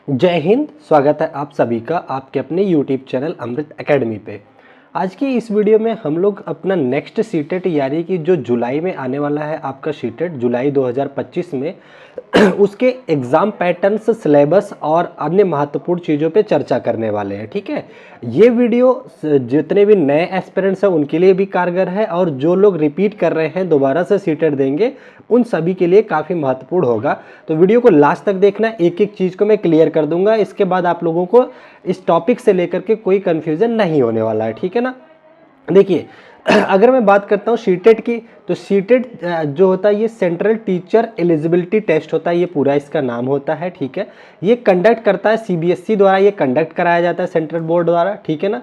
जय हिंद। स्वागत है आप सभी का आपके अपने YouTube चैनल अमृत एकेडमी पे। आज की इस वीडियो में हम लोग अपना नेक्स्ट सीटेट यानी कि जो जुलाई में आने वाला है आपका सीटेट जुलाई 2025 में उसके एग्ज़ाम पैटर्न्स, सिलेबस और अन्य महत्वपूर्ण चीज़ों पे चर्चा करने वाले हैं। ठीक है, ये वीडियो जितने भी नए एस्पिरेंट्स हैं उनके लिए भी कारगर है और जो लोग रिपीट कर रहे हैं, दोबारा से सीटेट देंगे, उन सभी के लिए काफ़ी महत्वपूर्ण होगा। तो वीडियो को लास्ट तक देखना, एक एक चीज़ को मैं क्लियर कर दूंगा। इसके बाद आप लोगों को इस टॉपिक से लेकर के कोई कन्फ्यूज़न नहीं होने वाला है। ठीक है ना। देखिए, अगर मैं बात करता हूँ सीटेट की, तो सीटेट जो होता है ये सेंट्रल टीचर एलिजिबिलिटी टेस्ट होता है, ये पूरा इसका नाम होता है। ठीक है, ये कंडक्ट करता है सीबीएसई द्वारा, ये कंडक्ट कराया जाता है सेंट्रल बोर्ड द्वारा। ठीक है ना।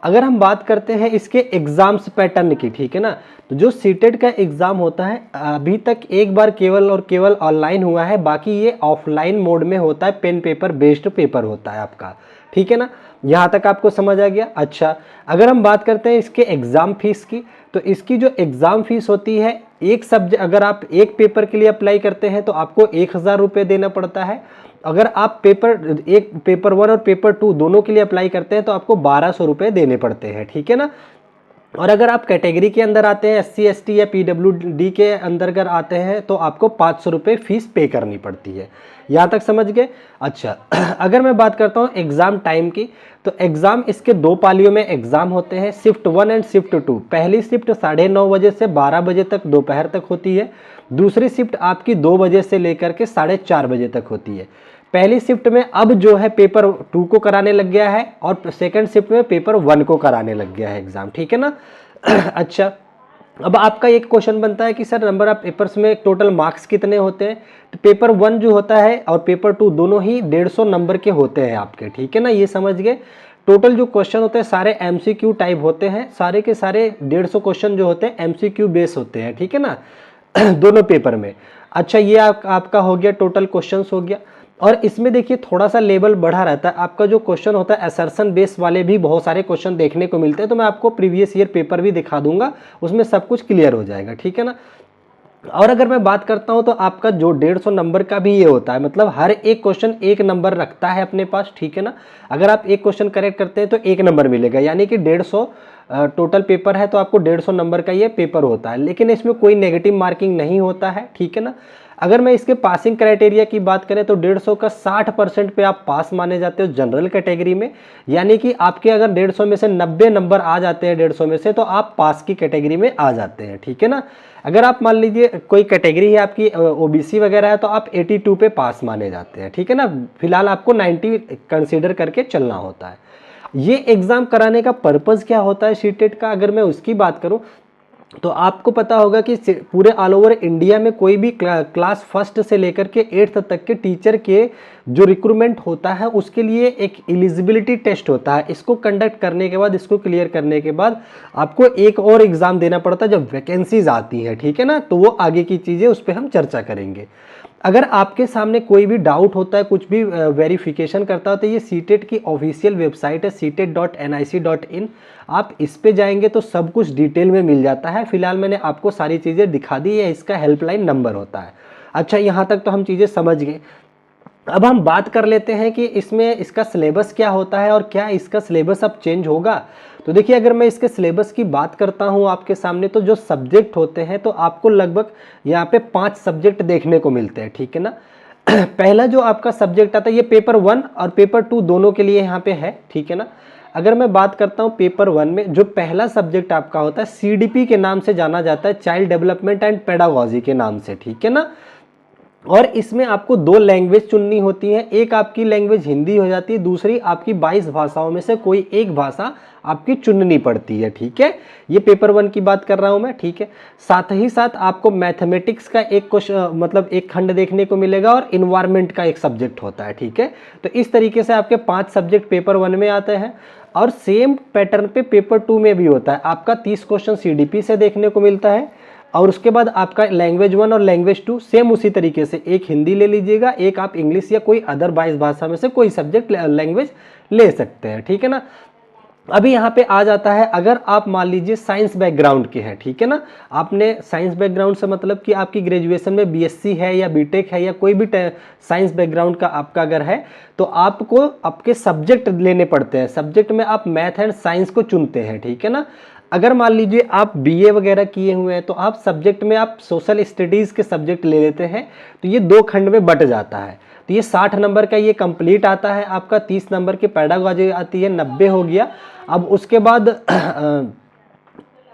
अगर हम बात करते हैं इसके एग्जाम्स पैटर्न की, ठीक है ना, तो जो सीटेट का एग्जाम होता है अभी तक एक बार केवल और केवल ऑनलाइन हुआ है, बाकी ये ऑफलाइन मोड में होता है, पेन पेपर बेस्ड पेपर होता है आपका। ठीक है ना, यहाँ तक आपको समझ आ गया। अच्छा, अगर हम बात करते हैं इसके एग्जाम फीस की, तो इसकी जो एग्जाम फीस होती है, एक सब्जेक्ट अगर आप एक पेपर के लिए अप्लाई करते हैं तो आपको 1000 रुपये देना पड़ता है। अगर आप पेपर 1 और पेपर 2 दोनों के लिए अप्लाई करते हैं तो आपको 1200 रुपये देने पड़ते हैं। ठीक है ना। और अगर आप कैटेगरी के अंदर आते हैं, SC ST या PWD के अंदर अगर आते हैं तो आपको 500 रुपये फीस पे करनी पड़ती है। यहाँ तक समझ गए। अच्छा, अगर मैं बात करता हूँ एग्ज़ाम टाइम की, तो एग्ज़ाम इसके 2 पालियों में एग्ज़ाम होते हैं, शिफ्ट 1 एंड शिफ्ट 2। पहली शिफ्ट 9:30 बजे से 12 बजे तक दोपहर तक होती है। दूसरी शिफ्ट आपकी 2 बजे से लेकर के 4:30 बजे तक होती है। पहली शिफ्ट में अब जो है पेपर 2 को कराने लग गया है और सेकंड शिफ्ट में पेपर 1 को कराने लग गया है एग्जाम। ठीक है ना। अच्छा, अब आपका एक क्वेश्चन बनता है कि सर नंबर ऑफ पेपर्स में टोटल मार्क्स कितने होते हैं। तो पेपर 1 जो होता है और पेपर 2 दोनों ही 150 नंबर के होते हैं आपके। ठीक है ना, ये समझ गए। टोटल जो क्वेश्चन होते हैं सारे MCQ टाइप होते हैं, सारे के सारे 150 क्वेश्चन जो होते हैं MCQ बेस होते हैं। ठीक है ना, दोनों पेपर में। अच्छा, ये आपका हो गया, टोटल क्वेश्चंस हो गया। और इसमें देखिए थोड़ा सा लेवल बढ़ा रहता है आपका। जो क्वेश्चन होता है असर्शन बेस वाले भी बहुत सारे क्वेश्चन देखने को मिलते हैं, तो मैं आपको प्रीवियस ईयर पेपर भी दिखा दूंगा, उसमें सब कुछ क्लियर हो जाएगा। ठीक है ना। और अगर मैं बात करता हूं तो आपका जो 150 नंबर का भी ये होता है, मतलब हर एक क्वेश्चन 1 नंबर रखता है अपने पास। ठीक है ना, अगर आप एक क्वेश्चन करेक्ट करते हैं तो 1 नंबर मिलेगा, यानी कि 150 टोटल पेपर है तो आपको 150 नंबर का ये पेपर होता है, लेकिन इसमें कोई नेगेटिव मार्किंग नहीं होता है। ठीक है ना। अगर मैं इसके पासिंग क्राइटेरिया की बात करें तो 150 का 60% पे आप पास माने जाते हो जनरल कैटेगरी में, यानी कि आपके अगर 150 में से 90 नंबर आ जाते हैं 150 में से, तो आप पास की कैटेगरी में आ जाते हैं। ठीक है ना। अगर आप मान लीजिए कोई कैटेगरी है आपकी OBC वगैरह है, तो आप 82 पे पास माने जाते हैं। ठीक है ना, फिलहाल आपको 90 कंसीडर करके चलना होता है। ये एग्जाम कराने का पर्पस क्या होता है सीटेट का, अगर मैं उसकी बात करूं तो आपको पता होगा कि पूरे ऑल ओवर इंडिया में कोई भी क्लास फर्स्ट से लेकर के 8th तक के टीचर के जो रिक्रूटमेंट होता है उसके लिए एक एलिजिबिलिटी टेस्ट होता है। इसको कंडक्ट करने के बाद, इसको क्लियर करने के बाद आपको एक और एग्जाम देना पड़ता है जब वैकेंसीज आती हैं। ठीक है ना, तो वो आगे की चीज़ें उस पर हम चर्चा करेंगे। अगर आपके सामने कोई भी डाउट होता है, कुछ भी वेरिफिकेशन करता है, तो ये सीटेट की ऑफिशियल वेबसाइट है CTET.nic.in। आप इस पे जाएंगे तो सब कुछ डिटेल में मिल जाता है। फिलहाल मैंने आपको सारी चीज़ें दिखा दी है, इसका हेल्पलाइन नंबर होता है। अच्छा, यहाँ तक तो हम चीज़ें समझ गए। अब हम बात कर लेते हैं कि इसमें इसका सिलेबस क्या होता है और क्या इसका सिलेबस अब चेंज होगा। तो देखिए, अगर मैं इसके सिलेबस की बात करता हूं आपके सामने, तो जो सब्जेक्ट होते हैं तो आपको लगभग यहाँ पे 5 सब्जेक्ट देखने को मिलते हैं। ठीक है ना। पहला जो आपका सब्जेक्ट आता है, ये पेपर 1 और पेपर 2 दोनों के लिए यहाँ पे है। ठीक है ना। अगर मैं बात करता हूँ पेपर 1 में, जो पहला सब्जेक्ट आपका होता है CDP के नाम से जाना जाता है, चाइल्ड डेवलपमेंट एंड पेडागोजी के नाम से। ठीक है ना। और इसमें आपको 2 लैंग्वेज चुननी होती है, एक आपकी लैंग्वेज हिंदी हो जाती है, दूसरी आपकी 22 भाषाओं में से कोई एक भाषा आपकी चुननी पड़ती है। ठीक है, ये पेपर 1 की बात कर रहा हूं मैं। ठीक है, साथ ही साथ आपको मैथमेटिक्स का एक क्वेश्चन, मतलब एक खंड देखने को मिलेगा और इन्वायरमेंट का एक सब्जेक्ट होता है। ठीक है, तो इस तरीके से आपके 5 सब्जेक्ट पेपर 1 में आते हैं। और सेम पैटर्न पे पेपर 2 में भी होता है, आपका 30 क्वेश्चन CDP से देखने को मिलता है। और उसके बाद आपका लैंग्वेज 1 और लैंग्वेज 2 सेम उसी तरीके से, एक हिंदी ले लीजिएगा, एक आप इंग्लिश या कोई अदर 22 भाषा में से कोई सब्जेक्ट लैंग्वेज ले सकते हैं। ठीक है ना। अभी यहाँ पे आ जाता है, अगर आप मान लीजिए साइंस बैकग्राउंड के हैं, ठीक है ना, आपने साइंस बैकग्राउंड से मतलब कि आपकी ग्रेजुएशन में बीएससी है या बीटेक है या कोई भी साइंस बैकग्राउंड का आपका अगर है, तो आपको आपके सब्जेक्ट लेने पड़ते हैं। सब्जेक्ट में आप मैथ एंड साइंस को चुनते हैं, ठीक है ना। अगर मान लीजिए आप बीए वगैरह किए हुए हैं तो आप सब्जेक्ट में आप सोशल स्टडीज़ के सब्जेक्ट ले लेते हैं, तो ये 2 खंड में बट जाता है। तो ये 60 नंबर का ये कंप्लीट आता है आपका, 30 नंबर की पेडागॉजी आती है, 90 हो गया। अब उसके बाद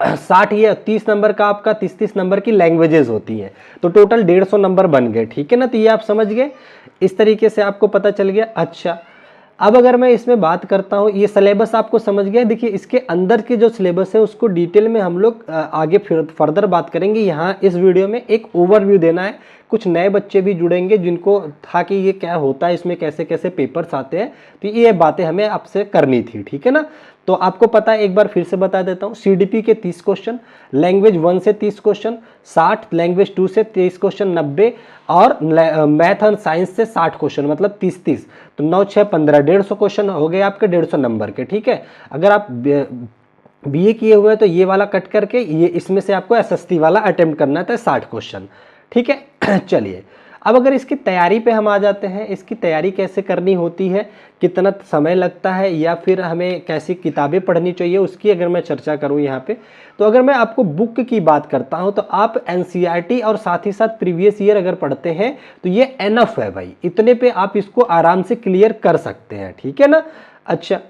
60 या 30 नंबर का आपका 30 नंबर की लैंग्वेजेस होती हैं, तो टोटल 150 नंबर बन गए, ठीक है ना। तो ये आप समझ गए, इस तरीके से आपको पता चल गया। अच्छा, अब अगर मैं इसमें बात करता हूँ, ये सिलेबस आपको समझ गया। देखिए इसके अंदर के जो सिलेबस है उसको डिटेल में हम लोग आगे फर्दर बात करेंगे। यहाँ इस वीडियो में एक ओवरव्यू देना है, कुछ नए बच्चे भी जुड़ेंगे जिनको था कि ये क्या होता है, इसमें कैसे कैसे पेपर्स आते हैं, तो ये बातें हमें आपसे करनी थी, ठीक है ना। तो आपको पता है, एक बार फिर से बता देता हूँ, सीडीपी के 30 क्वेश्चन, लैंग्वेज 1 से 30 क्वेश्चन 60, लैंग्वेज 2 से 30 क्वेश्चन 90, और मैथ और साइंस से 60 क्वेश्चन, मतलब 30-30, तो 9 6 15 150 क्वेश्चन हो गए आपके 150 नंबर के, ठीक है। अगर आप बीए किए हुए हैं तो ये वाला कट करके ये इसमें से आपको एसएसटी वाला अटेम्प्ट करना था 60 क्वेश्चन, ठीक है। चलिए, अब अगर इसकी तैयारी पे हम आ जाते हैं, इसकी तैयारी कैसे करनी होती है, कितना समय लगता है, या फिर हमें कैसी किताबें पढ़नी चाहिए, उसकी अगर मैं चर्चा करूं यहाँ पे, तो अगर मैं आपको बुक की बात करता हूं तो आप एनसीईआरटी और साथ ही साथ प्रीवियस ईयर अगर पढ़ते हैं तो ये एनफ है भाई, इतने पे आप इसको आराम से क्लियर कर सकते हैं, ठीक है ना। अच्छा,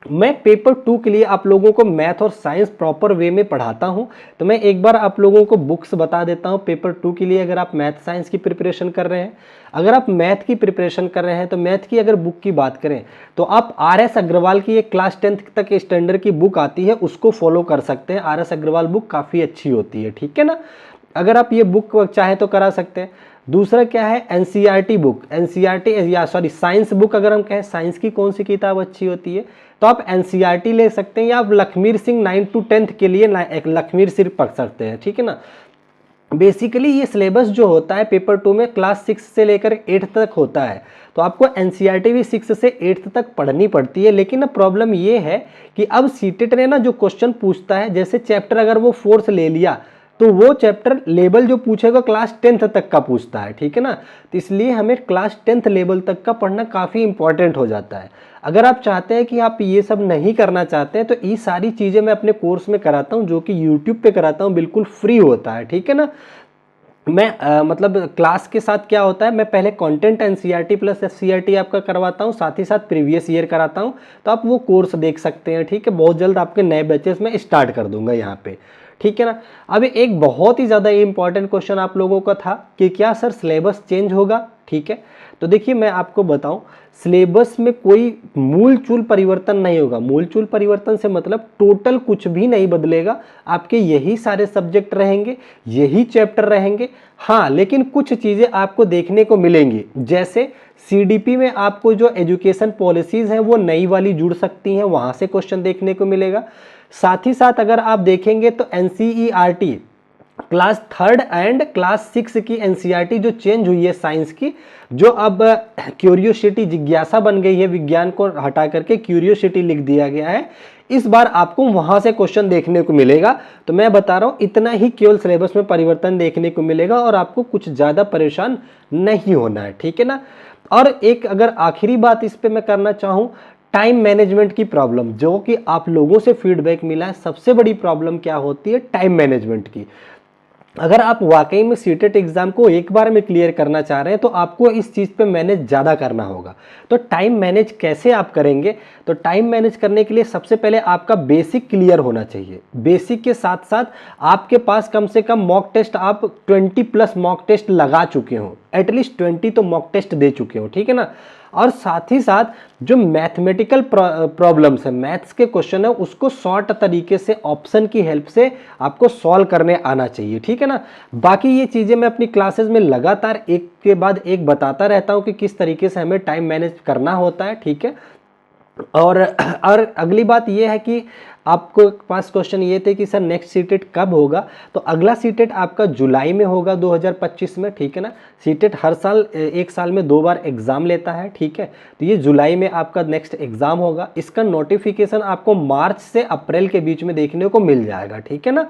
मैं पेपर 2 के लिए आप लोगों को मैथ और साइंस प्रॉपर वे में पढ़ाता हूं, तो मैं एक बार आप लोगों को बुक्स बता देता हूं पेपर 2 के लिए। अगर आप मैथ साइंस की प्रिपरेशन कर रहे हैं, अगर आप मैथ की प्रिपरेशन कर रहे हैं तो मैथ की अगर बुक की बात करें तो आप आर.एस. अग्रवाल की एक क्लास 10th तक स्टैंडर्ड की बुक आती है, उसको फॉलो कर सकते हैं। आर.एस. अग्रवाल बुक काफ़ी अच्छी होती है, ठीक है ना। अगर आप ये बुक चाहें तो करा सकते हैं। दूसरा क्या है, एनसीईआरटी बुक, एनसीईआरटी या सॉरी साइंस बुक, अगर हम कहें साइंस की कौन सी किताब अच्छी होती है तो आप एनसीईआरटी ले सकते हैं, या आप लखमीर सिंह 9 to 10th के लिए एक लखमीर सिंह पढ़ सकते हैं, ठीक है ना। बेसिकली ये सिलेबस जो होता है पेपर 2 में क्लास 6 से लेकर 8th तक होता है, तो आपको एनसीईआरटी भी 6 से 8th तक पढ़नी पड़ती है। लेकिन अब प्रॉब्लम ये है कि अब सीटेट ने ना जो क्वेश्चन पूछता है, जैसे चैप्टर अगर वो 4 से ले लिया तो वो चैप्टर लेवल जो पूछेगा क्लास 10th तक का पूछता है, ठीक है ना। तो इसलिए हमें क्लास 10th लेवल तक का पढ़ना काफ़ी इंपॉर्टेंट हो जाता है। अगर आप चाहते हैं कि आप ये सब नहीं करना चाहते हैं तो ये सारी चीज़ें मैं अपने कोर्स में कराता हूँ, जो कि यूट्यूब पे कराता हूँ, बिल्कुल फ्री होता है, ठीक है ना। मैं मतलब क्लास के साथ क्या होता है, मैं पहले कंटेंट एनसीईआरटी प्लस एससीईआरटी आपका करवाता हूँ, साथ ही साथ प्रीवियस ईयर कराता हूँ, तो आप वो कोर्स देख सकते हैं, ठीक है। बहुत जल्द आपके नए बैचेस में स्टार्ट कर दूंगा यहाँ पे, ठीक है ना। अब एक बहुत ही ज़्यादा इंपॉर्टेंट क्वेश्चन आप लोगों का था कि क्या सर सिलेबस चेंज होगा, ठीक है। तो देखिए मैं आपको बताऊं, सिलेबस में कोई मूल चूल परिवर्तन नहीं होगा। मूल चूल परिवर्तन से मतलब टोटल कुछ भी नहीं बदलेगा, आपके यही सारे सब्जेक्ट रहेंगे, यही चैप्टर रहेंगे। हाँ, लेकिन कुछ चीज़ें आपको देखने को मिलेंगी, जैसे सीडीपी में आपको जो एजुकेशन पॉलिसीज़ हैं वो नई वाली जुड़ सकती हैं, वहाँ से क्वेश्चन देखने को मिलेगा। साथ ही साथ अगर आप देखेंगे तो NCERT class 3rd and class 6 की एनसीईआरटी जो चेंज हुई है साइंस की, जो अब क्यूरियोसिटी जिज्ञासा बन गई है, विज्ञान को हटा करके क्यूरियोसिटी लिख दिया गया है, इस बार आपको वहां से क्वेश्चन देखने को मिलेगा। तो मैं बता रहा हूं, इतना ही केवल सिलेबस में परिवर्तन देखने को मिलेगा और आपको कुछ ज्यादा परेशान नहीं होना है, ठीक है ना। और एक अगर आखिरी बात इस पे मैं करना चाहूँ, टाइम मैनेजमेंट की प्रॉब्लम, जो कि आप लोगों से फीडबैक मिला है, सबसे बड़ी प्रॉब्लम क्या होती है, टाइम मैनेजमेंट की। अगर आप वाकई में सीटेट एग्जाम को एक बार में क्लियर करना चाह रहे हैं तो आपको इस चीज़ पे मैनेज ज़्यादा करना होगा। तो टाइम मैनेज कैसे आप करेंगे, तो टाइम मैनेज करने के लिए सबसे पहले आपका बेसिक क्लियर होना चाहिए। बेसिक के साथ साथ आपके पास कम से कम मॉक टेस्ट, आप 20+ मॉक टेस्ट लगा चुके हो, एटलीस्ट 20 तो मॉक टेस्ट दे चुके हो, ठीक है ना। और साथ ही साथ जो मैथमेटिकल प्रॉब्लम्स है, मैथ्स के क्वेश्चन है, उसको शॉर्ट तरीके से ऑप्शन की हेल्प से आपको सॉल्व करने आना चाहिए, ठीक है ना। बाकी ये चीज़ें मैं अपनी क्लासेस में लगातार एक के बाद एक बताता रहता हूँ कि किस तरीके से हमें टाइम मैनेज करना होता है, ठीक है। और अगली बात यह है कि आपको पास क्वेश्चन ये थे कि सर नेक्स्ट सीटेट कब होगा, तो अगला सीटेट आपका जुलाई में होगा 2025 में, ठीक है ना। सीटेट हर साल एक साल में 2 बार एग्जाम लेता है, ठीक है। तो ये जुलाई में आपका नेक्स्ट एग्जाम होगा। इसका नोटिफिकेशन आपको मार्च से अप्रैल के बीच में देखने को मिल जाएगा, ठीक है ना।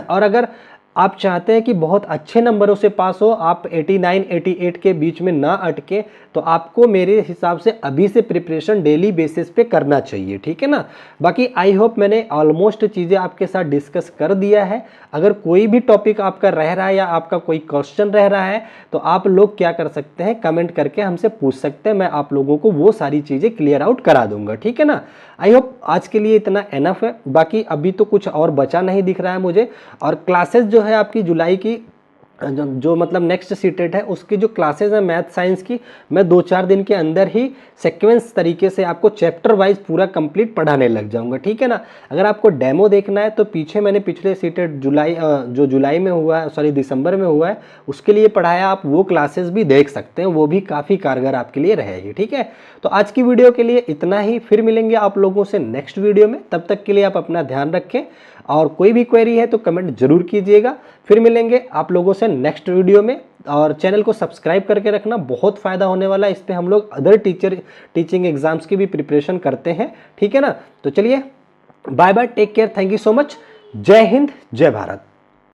और अगर आप चाहते हैं कि बहुत अच्छे नंबरों से पास हो, आप 89 88 के बीच में ना अटके, तो आपको मेरे हिसाब से अभी से प्रिपरेशन डेली बेसिस पे करना चाहिए, ठीक है ना। बाकी आई होप मैंने ऑलमोस्ट चीज़ें आपके साथ डिस्कस कर दिया है। अगर कोई भी टॉपिक आपका रह रहा है या आपका कोई क्वेश्चन रह रहा है, तो आप लोग क्या कर सकते हैं, कमेंट करके हमसे पूछ सकते हैं। मैं आप लोगों को वो सारी चीज़ें क्लियर आउट करा दूंगा, ठीक है ना। आई होप आज के लिए इतना एनफ है। बाकी अभी तो कुछ और बचा नहीं दिख रहा है मुझे। और क्लासेस जो है आपकी जुलाई की जो मतलब नेक्स्ट सीटेट है, उसकी जो क्लासेस है मैथ साइंस की, मैं 2-4 दिन के अंदर ही सीक्वेंस तरीके से आपको चैप्टर वाइज पूरा कंप्लीट पढ़ाने लग जाऊंगा, ठीक है ना। अगर आपको डेमो देखना है तो पीछे मैंने पिछले सीटेट जो जुलाई में हुआ है, सॉरी दिसंबर में हुआ है, उसके लिए पढ़ाया, आप वो क्लासेस भी देख सकते हैं, वो भी काफ़ी कारगर आपके लिए रहेगी, ठीक है। तो आज की वीडियो के लिए इतना ही, फिर मिलेंगे आप लोगों से नेक्स्ट वीडियो में। तब तक के लिए आप अपना ध्यान रखें, और कोई भी क्वेरी है तो कमेंट जरूर कीजिएगा। फिर मिलेंगे आप लोगों से नेक्स्ट वीडियो में। और चैनल को सब्सक्राइब करके रखना, बहुत फ़ायदा होने वाला है। इस पे हम लोग अदर टीचिंग एग्जाम्स की भी प्रिपरेशन करते हैं, ठीक है ना। तो चलिए bye bye, take care, thank you so much. जय हिंद, जय भारत।